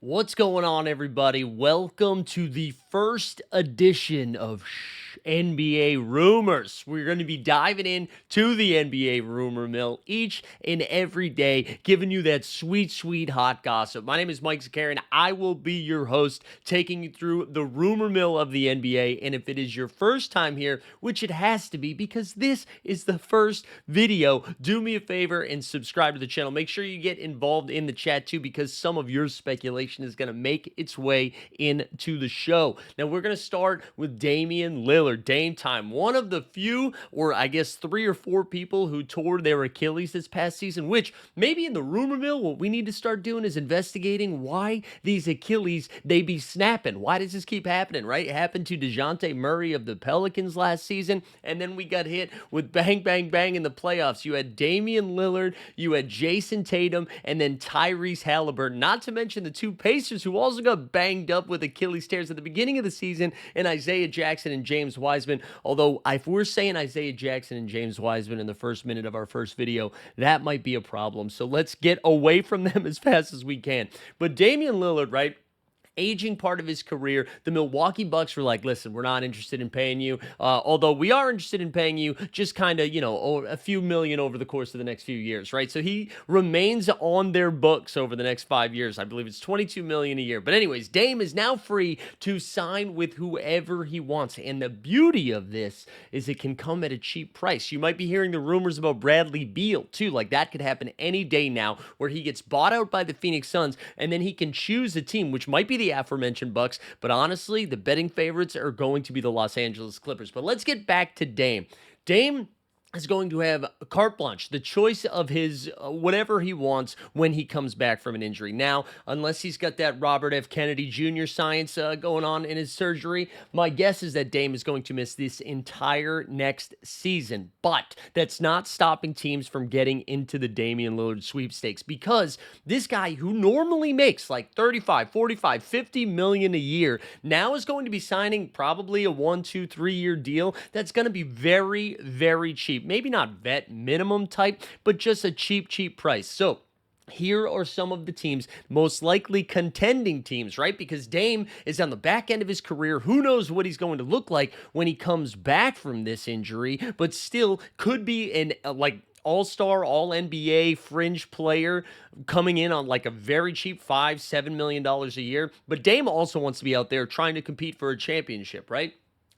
What's going on, everybody? Welcome to the first edition of NBA Rumors. We're going to be diving in to the NBA rumor mill each and every day, giving you that sweet, sweet hot gossip. My name is Mike Zakarian. I will be your host, taking you through the rumor mill of the NBA. And if it is your first time here, which it has to be because this is the first video, do me a favor and subscribe to the channel. Make sure you get involved in the chat too, because some of your speculation is going to make its way into the show. Now, we're going to start with Damian Lillard. Dame time. One of the few, or I guess 3 or 4 people who tore their Achilles this past season, which maybe in the rumor mill, what we need to start doing is investigating why these Achilles, they be snapping. Why does this keep happening, right? It happened to DeJounte Murray of the Pelicans last season, and then we got hit with bang, bang, bang in the playoffs. You had Damian Lillard, you had Jason Tatum, and then Tyrese Halliburton, not to mention the 2 Pacers who also got banged up with Achilles tears at the beginning of the season, and Isaiah Jackson and James Wiseman. Although, if we're saying Isaiah Jackson and James Wiseman in the first minute of our first video, that might be a problem. So let's get away from them as fast as we can. But Damian Lillard, right? Aging part of his career, the Milwaukee Bucks were like, listen, we're not interested in paying you, although we are interested in paying you just kind of, a few million over the course of the next few years, right? So he remains on their books over the next 5 years. I believe it's $22 million a year. But anyways, Dame is now free to sign with whoever he wants. And the beauty of this is it can come at a cheap price. You might be hearing the rumors about Bradley Beal too. Like that could happen any day now, where he gets bought out by the Phoenix Suns and then he can choose a team, which might be the aforementioned Bucks, but honestly, the betting favorites are going to be the Los Angeles Clippers. But let's get back to Dame. Dame is going to have carte blanche, the choice of his whatever he wants when he comes back from an injury. Now, unless he's got that Robert F. Kennedy Jr. science going on in his surgery, my guess is that Dame is going to miss this entire next season. But that's not stopping teams from getting into the Damian Lillard sweepstakes, because this guy who normally makes like 35, 45, 50 million a year now is going to be signing probably a 1, 2, 3-year deal that's going to be very, very cheap. Maybe not vet minimum type, but just a cheap, cheap price. So here are some of the teams, most likely contending teams, right? Because Dame is on the back end of his career. Who knows what he's going to look like when he comes back from this injury, but still could be an all-star, all-NBA fringe player coming in on like a very cheap $5-7 million a year. But Dame also wants to be out there trying to compete for a championship, right?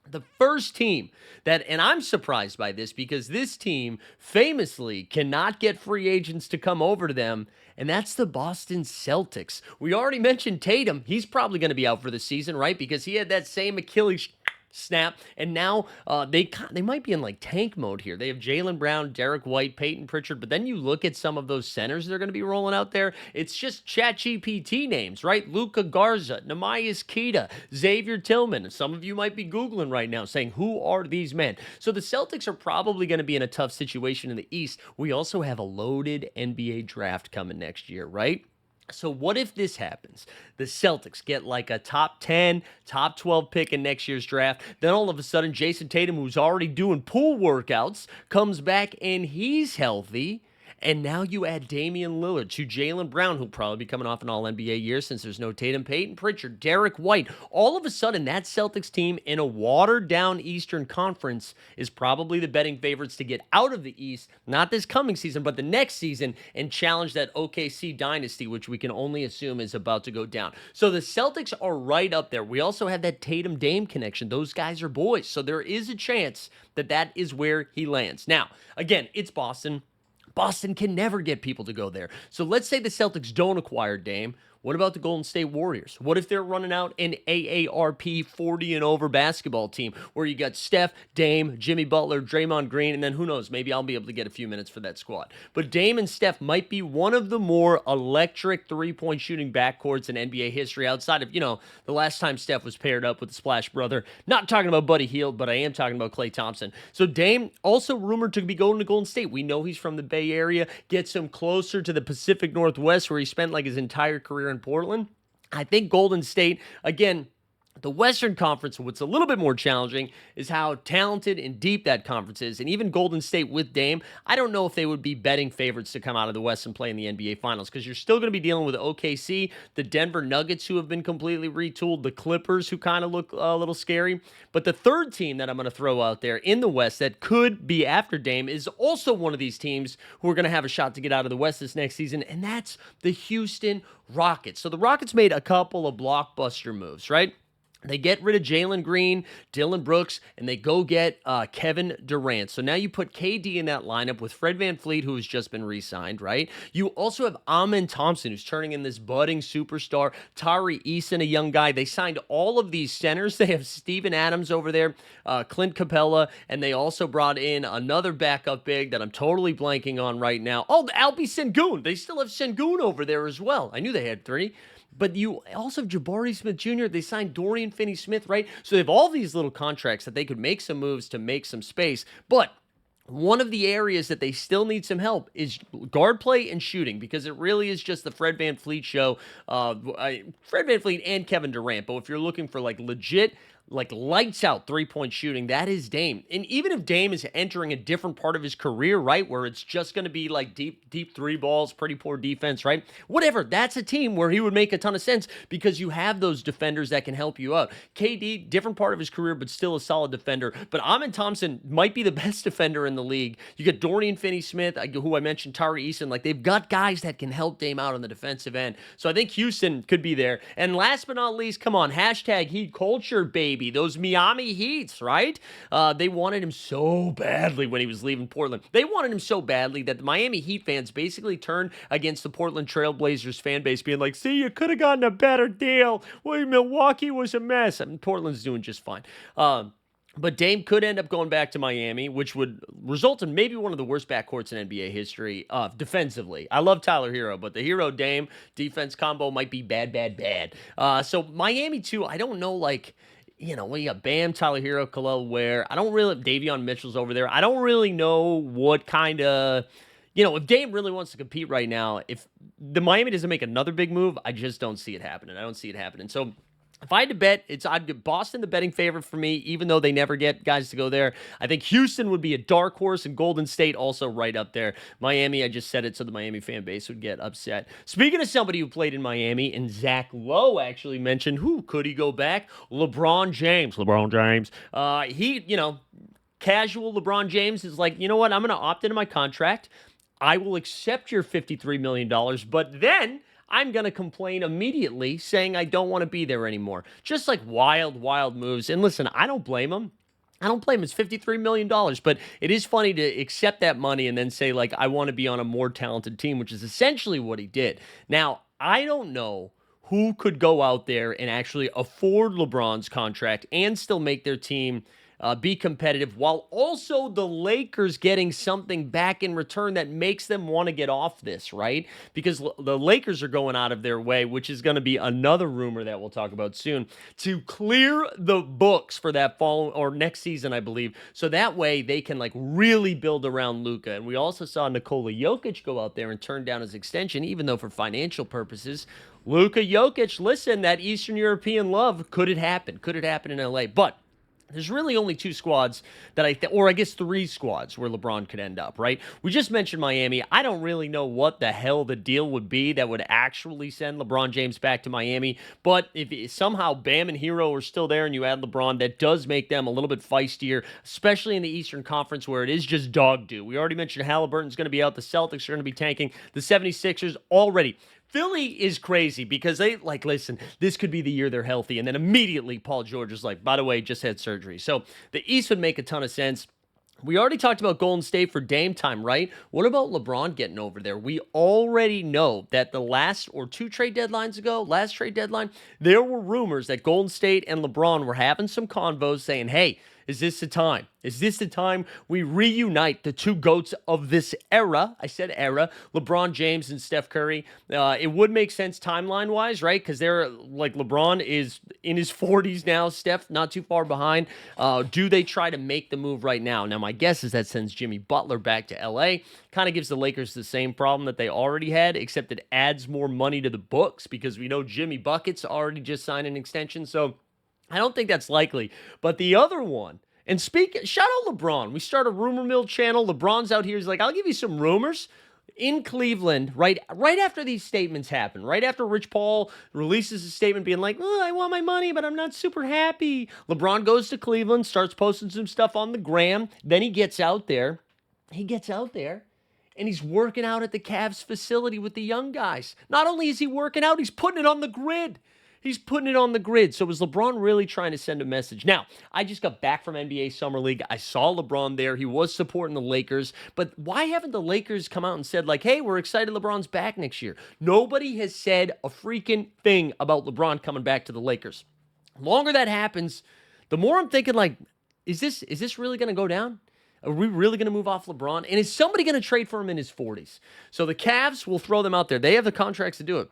The first team that, and I'm surprised by this because this team famously cannot get free agents to come over to them, and that's the Boston Celtics. We already mentioned Tatum. He's probably going to be out for the season, right? Because he had that same Achilles snap, and now they might be in like tank mode here. They have Jaylen Brown, Derek White, Peyton Pritchard, but then you look at some of those centers they're going to be rolling out there. It's just ChatGPT names, right? Luka Garza, Nehemias Queta, Xavier Tillman. Some of you might be Googling right now saying, who are these men? So the Celtics are probably going to be in a tough situation in the East. We also have a loaded NBA draft coming next year, right? So what if this happens? The Celtics get like a top 10, top 12 pick in next year's draft. Then all of a sudden, Jason Tatum, who's already doing pool workouts, comes back and he's healthy. And now you add Damian Lillard to Jaylen Brown, who'll probably be coming off an all-NBA year since there's no Tatum, Peyton Pritchard, Derek White. All of a sudden, that Celtics team in a watered-down Eastern Conference is probably the betting favorites to get out of the East, not this coming season, but the next season, and challenge that OKC dynasty, which we can only assume is about to go down. So the Celtics are right up there. We also have that Tatum-Dame connection. Those guys are boys, so there is a chance that that is where he lands. Now, again, it's Boston. Boston can never get people to go there. So let's say the Celtics don't acquire Dame. What about the Golden State Warriors? What if they're running out an AARP 40 and over basketball team where you got Steph, Dame, Jimmy Butler, Draymond Green, and then who knows, maybe I'll be able to get a few minutes for that squad. But Dame and Steph might be one of the more electric three-point shooting backcourts in NBA history outside of, the last time Steph was paired up with the Splash Brother. Not talking about Buddy Hield, but I am talking about Klay Thompson. So Dame also rumored to be going to Golden State. We know he's from the Bay Area, gets him closer to the Pacific Northwest where he spent like his entire career in Portland. I think Golden State, again, The Western Conference, what's a little bit more challenging is how talented and deep that conference is. And even Golden State with Dame, I don't know if they would be betting favorites to come out of the West and play in the NBA Finals because you're still going to be dealing with OKC, the Denver Nuggets, who have been completely retooled, the Clippers, who kind of look a little scary. But the third team that I'm going to throw out there in the West that could be after Dame is also one of these teams who are going to have a shot to get out of the West this next season, and that's the Houston Rockets. So the Rockets made a couple of blockbuster moves, right? They get rid of Jalen Green, Dylan Brooks, and they go get Kevin Durant. So now you put KD in that lineup with Fred VanVleet, who has just been re-signed, right? You also have Amen Thompson, who's turning in this budding superstar. Tari Eason, a young guy. They signed all of these centers. They have Steven Adams over there, Clint Capella, and they also brought in another backup big that I'm totally blanking on right now. Oh, Alpi Sengun. They still have Sengun over there as well. I knew they had three. But you also have Jabari Smith Jr. They signed Dorian Finney-Smith, right? So they have all these little contracts that they could make some moves to make some space. But one of the areas that they still need some help is guard play and shooting because it really is just the Fred VanVleet show. Fred VanVleet and Kevin Durant. But if you're looking for like legit, like lights out three-point shooting, that is Dame. And even if Dame is entering a different part of his career, right, where it's just going to be like deep three balls, pretty poor defense, right? Whatever, that's a team where he would make a ton of sense because you have those defenders that can help you out. KD, different part of his career, but still a solid defender. But Amen Thompson might be the best defender in the league. You get Dorian Finney-Smith, who I mentioned, Tari Eason. Like, they've got guys that can help Dame out on the defensive end. So I think Houston could be there. And last but not least, come on, hashtag Heat culture, baby. Those Miami Heats, right? They wanted him so badly when he was leaving Portland. They wanted him so badly that the Miami Heat fans basically turned against the Portland Trailblazers fan base, being like, see, you could have gotten a better deal. Well, Milwaukee was a mess. I mean, Portland's doing just fine. But Dame could end up going back to Miami, which would result in maybe one of the worst backcourts in NBA history defensively. I love Tyler Hero, but the Hero-Dame defense combo might be bad. So Miami, too, I don't know, like, you know, we got Bam, Tyler Hero, Khalil Ware. I don't really, Davion Mitchell's over there. I don't really know what kind of, you know, if Dame really wants to compete right now, if the Miami doesn't make another big move, I just don't see it happening. I don't see it happening. So if I had to bet, I'd give Boston the betting favorite for me, even though they never get guys to go there. I think Houston would be a dark horse, and Golden State also right up there. Miami, I just said it so the Miami fan base would get upset. Speaking of somebody who played in Miami, and Zach Lowe actually mentioned, who could he go back? LeBron James. Casual LeBron James is like, you know what? I'm going to opt into my contract. I will accept your $53 million, but then I'm going to complain immediately saying I don't want to be there anymore. Just like wild moves. And listen, I don't blame him. It's $53 million, but it is funny to accept that money and then say, like, I want to be on a more talented team, which is essentially what he did. Now, I don't know who could go out there and actually afford LeBron's contract and still make their team be competitive, while also the Lakers getting something back in return that makes them want to get off this, right? Because the Lakers are going out of their way, which is going to be another rumor that we'll talk about soon, to clear the books for that fall or next season, I believe. So that way they can like really build around Luka. And we also saw Nikola Jokic go out there and turn down his extension, even though for financial purposes, Luka Jokic, listen, that Eastern European love, could it happen? Could it happen in LA? But there's really only two squads that or I guess three squads where LeBron could end up, right? We just mentioned Miami. I don't really know what the hell the deal would be that would actually send LeBron James back to Miami. But if somehow Bam and Hero are still there and you add LeBron, that does make them a little bit feistier, especially in the Eastern Conference where it is just dog doo. We already mentioned Halliburton's going to be out. The Celtics are going to be tanking. The 76ers already. Philly is crazy because they, like, listen, this could be the year they're healthy. And then immediately Paul George is like, by the way, just had surgery. So the East would make a ton of sense. We already talked about Golden State for Dame time, right? What about LeBron getting over there? We already know that the last trade deadline, there were rumors that Golden State and LeBron were having some convos saying, hey, is this the time? Is this the time we reunite the two GOATs of this era? I said era, LeBron James and Steph Curry. It would make sense timeline-wise, right? Because they're like LeBron is in his 40s now, Steph not too far behind. Do they try to make the move right now? Now, my guess is that sends Jimmy Butler back to LA. Kind of gives the Lakers the same problem that they already had, except it adds more money to the books because we know Jimmy Bucket's already just signed an extension. So I don't think that's likely. But the other one, and shout out LeBron. We start a rumor mill channel. LeBron's out here. He's like, I'll give you some rumors. In Cleveland, right after these statements happen, right after Rich Paul releases a statement being like, oh, I want my money, but I'm not super happy. LeBron goes to Cleveland, starts posting some stuff on the gram. Then he gets out there. And he's working out at the Cavs facility with the young guys. Not only is he working out, he's putting it on the grid. He's putting it on the grid. So is LeBron really trying to send a message? Now, I just got back from NBA Summer League. I saw LeBron there. He was supporting the Lakers. But why haven't the Lakers come out and said, like, hey, we're excited LeBron's back next year? Nobody has said a freaking thing about LeBron coming back to the Lakers. The longer that happens, the more I'm thinking, like, is this really going to go down? Are we really going to move off LeBron? And is somebody going to trade for him in his 40s? So the Cavs will throw them out there. They have the contracts to do it.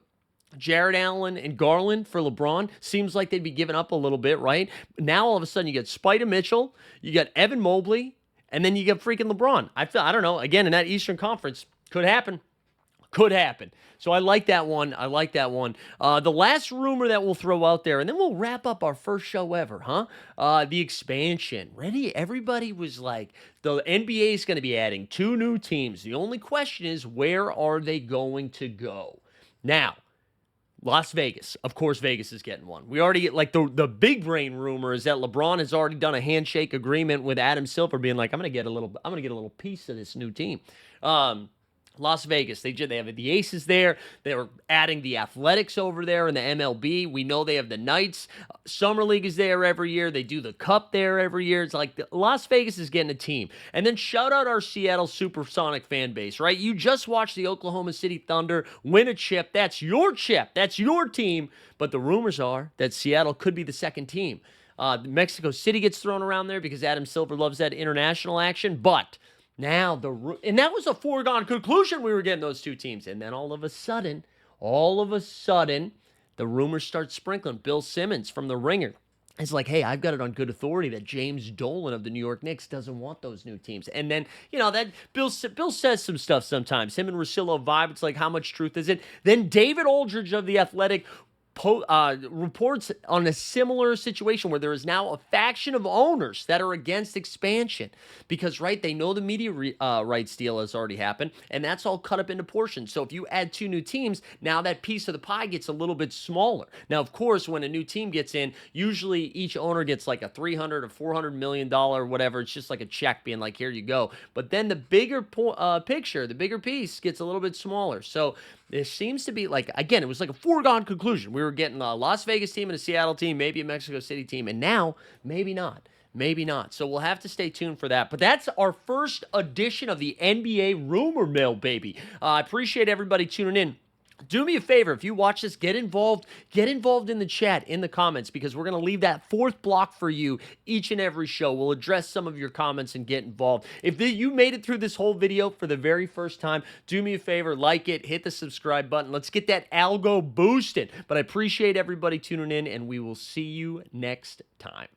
Jared Allen and Garland for LeBron. Seems like they'd be giving up a little bit, right? Now, all of a sudden, you get Spida Mitchell, you got Evan Mobley, and then you get freaking LeBron. I don't know. Again, in that Eastern Conference, could happen. Could happen. So I like that one. The last rumor that we'll throw out there, and then we'll wrap up our first show ever, huh? The expansion. Ready? Everybody was like, the NBA is going to be adding 2 new teams. The only question is, where are they going to go? Now, Las Vegas. Of course, Vegas is getting one. We already get, like, the big brain rumor is that LeBron has already done a handshake agreement with Adam Silver, being like, I'm gonna get a little piece of this new team. Las Vegas, they have the Aces there. They're adding the Athletics over there in the MLB. We know they have the Knights. Summer League is there every year. They do the Cup there every year. It's like Las Vegas is getting a team. And then shout out our Seattle Supersonic fan base, right? You just watched the Oklahoma City Thunder win a chip. That's your chip. That's your team. But the rumors are that Seattle could be the second team. Mexico City gets thrown around there because Adam Silver loves that international action. But now, and that was a foregone conclusion we were getting those 2 teams. And then all of a sudden, the rumors start sprinkling. Bill Simmons from The Ringer is like, hey, I've got it on good authority that James Dolan of the New York Knicks doesn't want those new teams. And then, that Bill says some stuff sometimes. Him and Russillo vibe. It's like, how much truth is it? Then David Aldridge of The Athletic reports on a similar situation where there is now a faction of owners that are against expansion because, right, they know the media rights deal has already happened, and that's all cut up into portions. So if you add 2 new teams, now that piece of the pie gets a little bit smaller. Now, of course, when a new team gets in, usually each owner gets like a $300 or $400 million, whatever. It's just like a check being like, here you go. But then the bigger picture, the bigger piece gets a little bit smaller. So there seems to be, like, again, it was like a foregone conclusion. We were getting a Las Vegas team and a Seattle team, maybe a Mexico City team, and now, maybe not. Maybe not. So we'll have to stay tuned for that. But that's our first edition of the NBA Rumor Mill, baby. I appreciate everybody tuning in. Do me a favor, if you watch this, get involved in the chat, in the comments, because we're going to leave that 4th block for you each and every show. We'll address some of your comments and get involved. If you made it through this whole video for the very first time, do me a favor, like it, hit the subscribe button. Let's get that algo boosted. But I appreciate everybody tuning in, and we will see you next time.